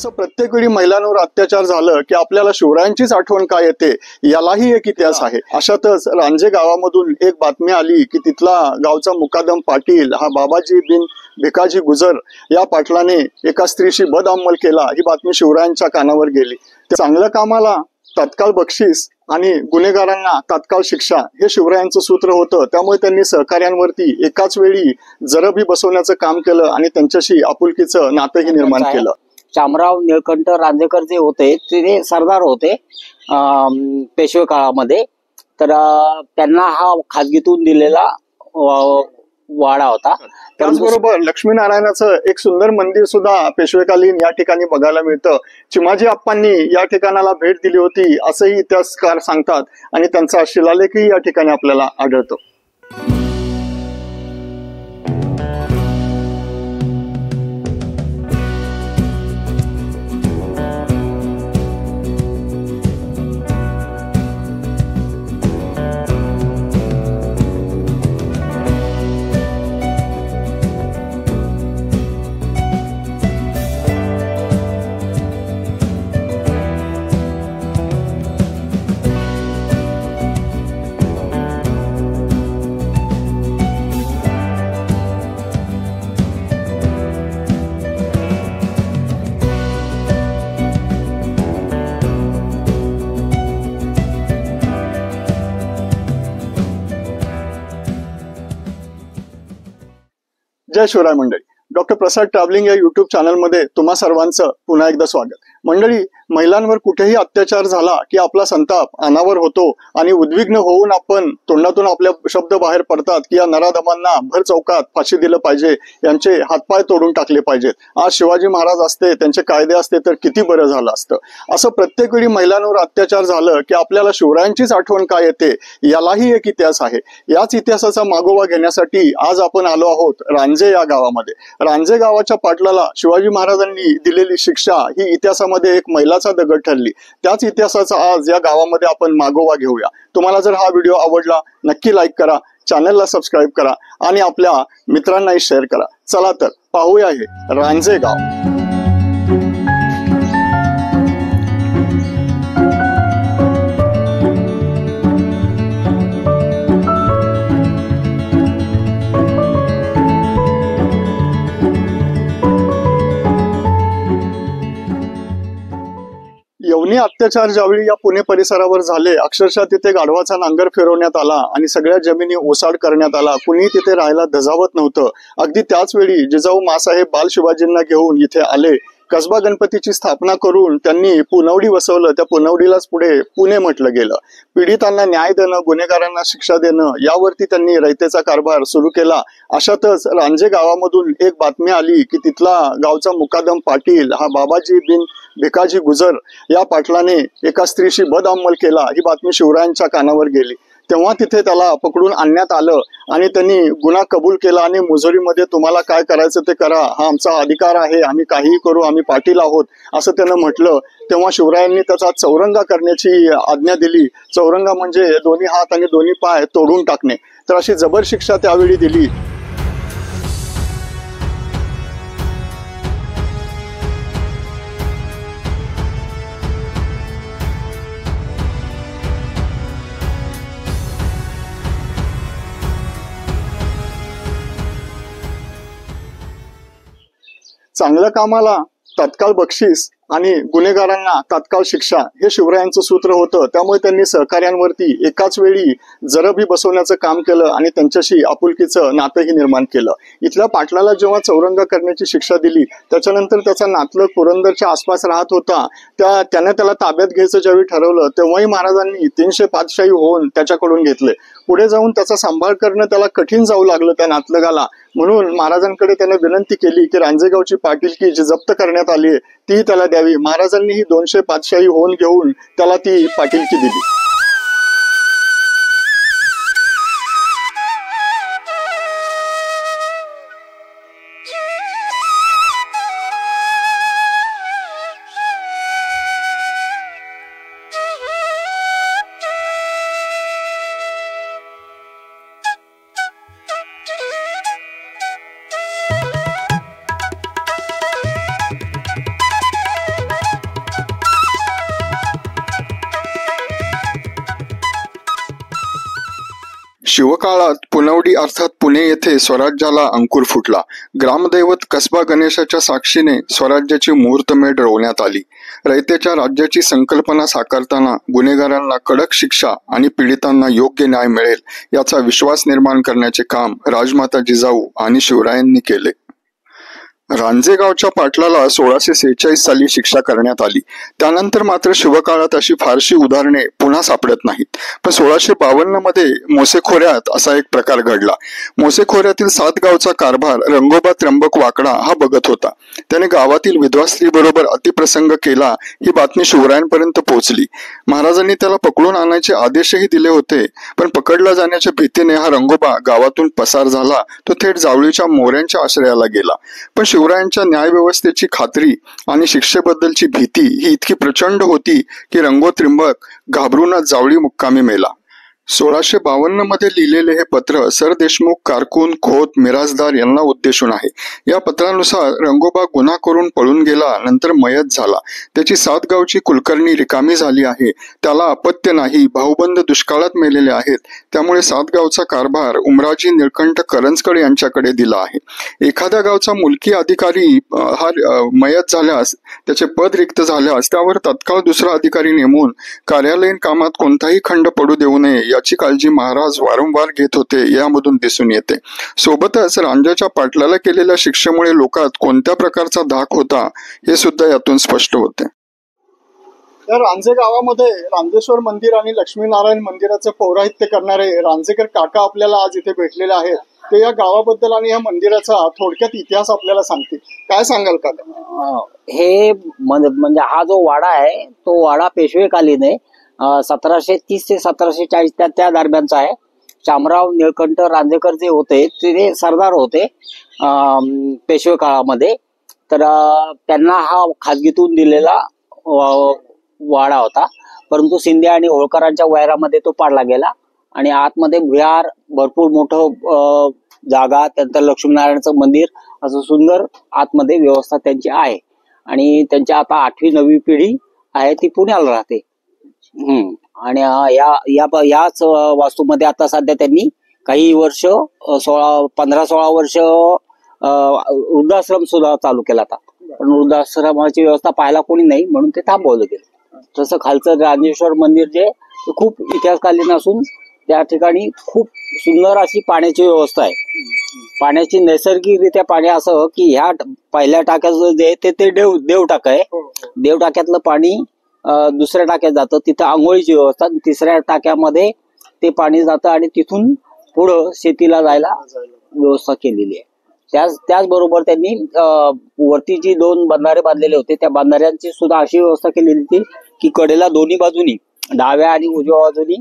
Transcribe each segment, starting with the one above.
असं प्रत्येक वेळी महिलांवर अत्याचार झालं की आपल्याला शिवरायांचीच आठवण काय येते, यालाही एक इतिहास आहे। अशातच रांजे गावामधून एक बातमी आली की तिथला गावचा मुकादम पाटील हा बाबाजी बिन भिकाजी गुजर या पाटलाने एका स्त्रीशी बदअमल केला। ही बातमी शिवरायांच्या कानावर गेली। चांगल्या कामाला तत्काळ बक्षीस आणि गुन्हेगारांना तात्काळ शिक्षा हे शिवरायांचं सूत्र होतं। त्यामुळे त्यांनी सहकार्यांवरती एकाच वेळी जरबी बसवण्याचं काम केलं आणि त्यांच्याशी आपुलकीचं नातंही निर्माण केलं। शामराव निळकंठ रांजेकर जे होते ते सरदार होते पेशवे काळामध्ये। तर त्यांना हा खाजगीतून दिलेला वाडा होता। त्याचबरोबर लक्ष्मीनारायणाचं एक सुंदर मंदिर सुद्धा पेशवेकालीन या ठिकाणी बघायला मिळतं। चिमाजी आप्पांनी या ठिकाणाला भेट दिली होती असंही इतिहासकार सांगतात आणि त्यांचा शिलालेखही या ठिकाणी आपल्याला आढळतो। जय शिवराय मंडळी, डॉक्टर प्रसाद ट्रॅव्हलिंग या युट्यूब चॅनलमध्ये तुम्हा सर्वांचं पुन्हा एकदा स्वागत। मंडळी, महिलांवर कुठेही अत्याचार झाला की आपला संताप अनावर होतो आणि उद्विग्न होऊन आपण तोंडातून आपल्या शब्द बाहेर पडतात की या नराधमांना भर चौकात फाशी दिलं पाहिजे, यांचे हातपाय तोडून टाकले पाहिजेत। आज शिवाजी महाराज असते, त्यांचे कायदे असते तर किती बरं झालं असतं। असं प्रत्येक वेळी महिलांवर अत्याचार झालं की आपल्याला शिवरायांचीच आठवण काय येते, यालाही एक इतिहास आहे। याच इतिहासाचा मागोवा घेण्यासाठी आज आपण आलो आहोत रांजे या गावामध्ये। रांजे गावाच्या पाटलाला शिवाजी महाराजांनी दिलेली शिक्षा ही इतिहासामध्ये एक मैलाचा दगड ठरली। त्याच इतिहासाचा आज या गावामध्ये आपण मागोवा घेऊया। तुम्हाला जर हा व्हिडिओ आवडला नक्की लाईक करा, चॅनलला सबस्क्राईब करा आणि आपल्या मित्रांनाही शेअर करा। चला तर पाहूया हे रांजे गाव। यवनी अत्याचार ज्यावेळी या पुणे परिसरावर झाले, अक्षरशः तिथे गाढवाचा नांगर फिरवण्यात आला आणि सगळ्या जमिनी ओसाड करण्यात आला। कुणी तिथे राहायला धजावत नव्हतं। अगदी त्याच वेळी जिजाऊ मासाहेब बाल शिवाजींना घेऊन इथे आले। कसबा गणपतीची स्थापना करून त्यांनी पुनवडी वसवलं। त्या पुनवडीलाच पुढे पुणे म्हटलं गेलं। पीडितांना न्याय देणं, गुन्हेगारांना शिक्षा देणं यावरती त्यांनी रयतेचा कारभार सुरू केला। अशातच रांजे गावामधून एक बातमी आली की तिथला गावचा मुकादम पाटील हा बाबाजी बिन भिकाजी गुजर या पाटलाने एका स्त्रीशी बदअमल केला। ही बातमी शिवरायांच्या कानावर गेली। तेव्हा तिथे त्याला पकडून आणण्यात आलं आणि त्यांनी गुन्हा कबूल केला आणि मुजोरीमध्ये तुम्हाला काय करायचं ते करा, हा आमचा अधिकार आहे, आम्ही काहीही करू, आम्ही पाटील आहोत असं त्यानं म्हटलं। तेव्हा शिवरायांनी त्याचा चौरंगा करण्याची आज्ञा दिली। चौरंगा म्हणजे दोन्ही हात आणि दोन्ही पाय तोडून टाकणे। तर अशी जबर शिक्षा त्यावेळी दिली। चांगल्या कामाला तत्काळ बक्षीस आणि गुन्हेगारांना तात्काळ शिक्षा हे शिवरायांचं सूत्र होतं। त्यामुळे त्यांनी सहकार्यांवरती एकाच वेळी जरबी बसवण्याचं काम केलं आणि त्यांच्याशी आपुलकीचं नातंही निर्माण केलं। इथल्या पाटलाला जेव्हा चौरंगा करण्याची शिक्षा दिली, त्याच्यानंतर त्याचा नातलग पुरंदरच्या आसपास राहत होता। त्याने त्याला ताब्यात घ्यायचं ज्यावेळी ठरवलं तेव्हाही महाराजांनी 300 पातशाही होऊन त्याच्याकडून घेतले। पुढे जाऊन त्याचा सांभाळ करणं त्याला कठीण जाऊ लागलं त्या नातलगाला। म्हणून महाराजांकडे त्याने विनंती केली की रांजेगावची पाटीलकी जी जप्त करण्यात आली ती त्याला द्यावी। महाराजांनी ही 200 पातशाही होऊन घेऊन त्याला ती पाटीलकी दिली। शिवकाळात पुनवडी अर्थात पुणे येथे स्वराज्याला अंकुर फुटला. ग्रामदैवत कसबा गणेशाच्या साक्षीने स्वराज्याची मुहूर्तमेढ रोवण्यात आली. रयतेच्या राज्याची संकल्पना साकारताना गुन्हेगारांना कडक शिक्षा आणि पीडितांना योग्य न्याय मिळेल याचा विश्वास निर्माण करण्याचे काम राजमाता जिजाऊ आणि शिवरायांनी केले. रांजेगावच्या पाटलाला 1646 साली शिक्षा करण्यात आली. त्यानंतर मात्र शिवकाळात अशी फारशी उदाहरणे पुन्हा सापडत नाहीत. पण 1652 मध्ये मोसेखोऱ्यात असा एक प्रकार घडला. मोसेखोऱ्यातील 7 गावचा कारभार रंगोबा त्र्यंबक वाकडा हा बघत होता. त्याने गावातील विधवा स्त्री बरोबर अतिप्रसंग केला. ही बातमी शिवरायांपर्यंत पोहोचली. महाराजांनी त्याला पकडून आणायचे आदेशही दिले होते. पण पकडला जाण्याच्या भीतीने हा रंगोबा गावातून पसार झाला. तो थेट जावळीच्या मोऱ्यांच्या आश्रयाला गेला. पण शिवरायांच्या न्यायव्यवस्थेची खात्री आणि शिक्षेबद्दलची भीती ही इतकी प्रचंड होती की रंगो त्र्यंबक घाबरूनच जावळी मुक्कामी मेला. 1652 मध्ये लिहिलेले हे पत्र सर देशमुख, कारकून, खोत, मिराजदार यांना उद्देशून आहे. या पत्रानुसार रंगोबा गुन्हा करून पळून गेला, नंतर मयत झाला. त्याची 7 गावची कुलकर्णी रिकामी झाली आहे. त्याला अपत्य नाही, भाऊबंद दुष्काळात मेलेले आहेत. त्यामुळे 7 गावचा कारभार उमराजी निळकंठ करंजकर यांच्याकडे दिला आहे. एखाद्या गावचा मुलकी अधिकारी हा मयत झाल्यास, त्याचे पद रिक्त झाल्यास त्यावर तत्काळ दुसरा अधिकारी नेमून कार्यालयीन कामात कोणताही खंड पडू देऊ नये याची काळजी महाराज वारंवार घेत होते, यामधून दिसून येते. सोबतच रांजाच्या पाटलाला केलेल्या शिक्षेमुळे लोकात कोणत्या प्रकारचा धाक होता हे सुद्धा यातून स्पष्ट होते. या रांजे गावामध्ये रांजेश्वर मंदिर आणि लक्ष्मीनारायण मंदिराचं पौराहित्य करणारे रांजेकर काका आपल्याला आज इथे भेटलेले आहेत. ते या गावाबद्दल आणि या मंदिराचा थोडक्यात इतिहास आपल्याला सांगतील. काय सांगाल काका? हे म्हणजे हा जो वाडा आहे तो वाडा पेशवेकालीन आहे. 1730 ते 1740 त्या दरम्यानचा आहे. शामराव निळकंठ रांजेकर जे होते ते सरदार होते पेशवे काळामध्ये. तर त्यांना हा खाजगीतून दिलेला वाडा होता. परंतु शिंदे आणि होळकरांच्या वैरामध्ये तो पाडला गेला आणि आतमध्ये भुयार, भरपूर मोठं जागा, त्यानंतर लक्ष्मीनारायणचं मंदिर, असं सुंदर आतमध्ये व्यवस्था त्यांची आहे. आणि त्यांच्या आता 8वी 9वी पिढी आहे ती पुण्याला राहते. आणि याच वास्तूमध्ये आता सध्या त्यांनी काही वर्ष 15-16 वर्ष वृद्धाश्रम सुद्धा चालू केला होता. पण वृद्धाश्रमाची व्यवस्था पाहायला कोणी नाही म्हणून ते थांबवलं गेलं. तसं खालचं रांजेश्वर मंदिर जे खूप इतिहासकालीन असून त्या ठिकाणी खूप सुंदर अशी पाण्याची व्यवस्था आहे. पाण्याची नैसर्गिकरित्या पाणी असं की ह्या पहिल्या टाक्याचं जे ते देव टाका आहे. देव टाक्यातलं पाणी दुसऱ्या टाक्यात जातं, तिथं आंघोळीची व्यवस्था. 3ऱ्या टाक्यामध्ये ते पाणी जातं आणि तिथून पुढं शेतीला जायला व्यवस्था केलेली आहे. त्याचबरोबर त्यांनी वरती जी 2 बंधारे बांधलेले होते त्या बंधाऱ्यांची सुद्धा अशी व्यवस्था केलेली होती की कडेला दोन्ही बाजूनी, डाव्या आणि उजव्या बाजूनी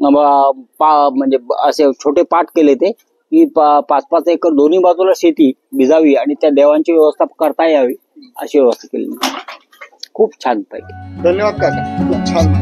म्हणजे असे छोटे पाट केले ते की 5-5 एकर दोन्ही बाजूला शेती भिजावी आणि त्या देवांची व्यवस्था करता यावी अशी व्यवस्था केली. खूप छान पैकी. धन्यवाद काका, खूप छान.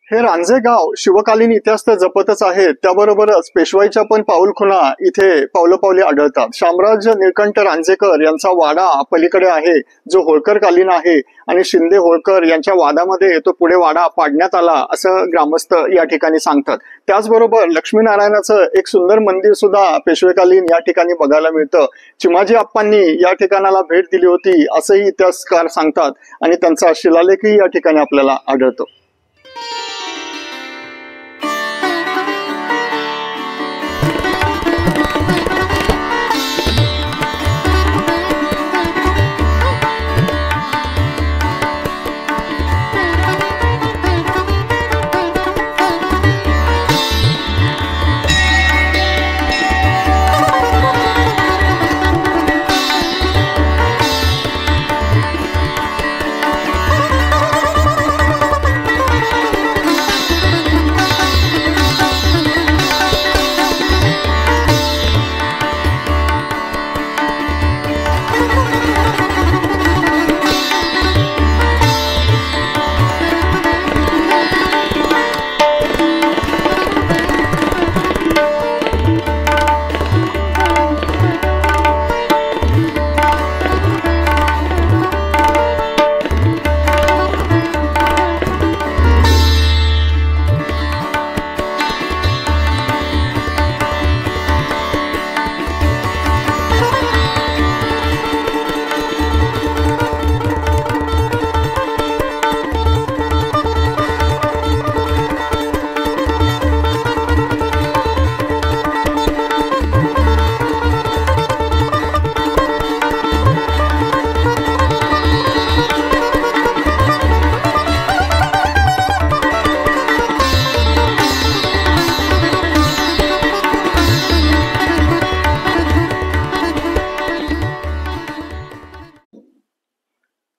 हे रांजे गाव शिवकालीन इतिहास तर जपतच आहे, त्याबरोबरच पेशवाईच्या पण पाऊलखुणा इथे पावलोपावली आढळतात. शामराज निळकंठ रांजेकर यांचा वाडा पलीकडे आहे जो होळकर कालीन आहे आणि शिंदे होळकर यांच्या वादामध्ये तो पुढे वाडा पाडण्यात आला असं ग्रामस्थ या ठिकाणी सांगतात. त्याचबरोबर लक्ष्मीनारायणाचं एक सुंदर मंदिर सुद्धा पेशवेकालीन या ठिकाणी बघायला मिळतं. चिमाजी आप्पांनी या ठिकाणाला भेट दिली होती असंही इतिहासकार सांगतात आणि त्यांचा शिलालेखही या ठिकाणी आपल्याला आढळतो.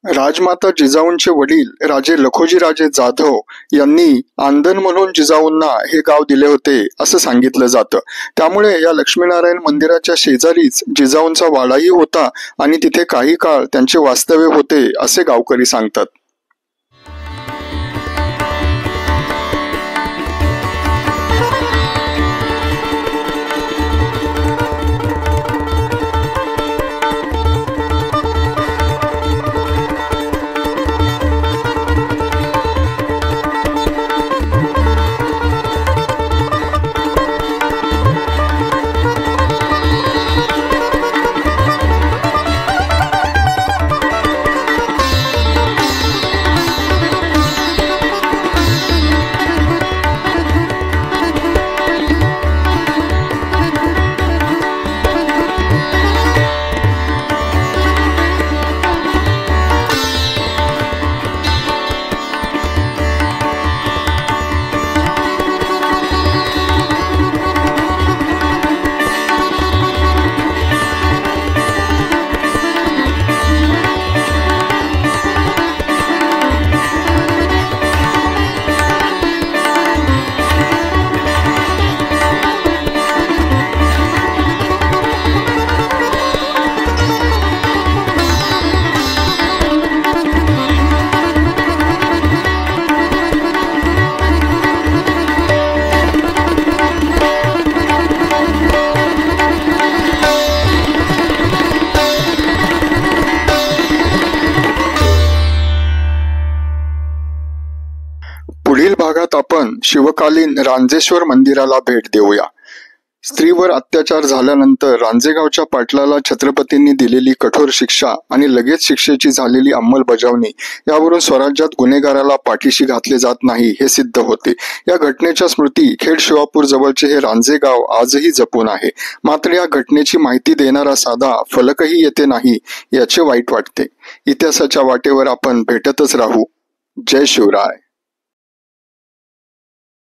राजमाता जिजाऊंचे वडील राजे लखोजीराजे जाधव यांनी आंदण म्हणून जिजाऊंना हे गाव दिले होते असं सांगितलं जातं। त्यामुळे या लक्ष्मीनारायण मंदिराच्या शेजारीच जिजाऊंचा वाडाही होता आणि तिथे काही काळ त्यांचे वास्तव्य होते असे गावकरी सांगतात। पुढील भागात आपण शिवकालीन रांजेश्वर मंदिराला भेट देऊया। स्त्रीवर अत्याचार झाल्यानंतर रांजेगावच्या पाटलाला छत्रपतींनी दिलेली कठोर शिक्षा आणि लगेच शिक्षेची झालेली अंमलबजावणी यावरून स्वराज्यात गुन्हेगाराला पाठीशी घातले जात नाही हे सिद्ध होते। या घटनेच्या स्मृती खेड शिवापूर जवळचे हे रांजेगाव आजही जपून आहे। मात्र या घटनेची माहिती देणारा साधा फलकही येथे नाही याचे वाईट वाटते। इतिहासाच्या वाटेवर आपण भेटतच राहू। जय शिवराय।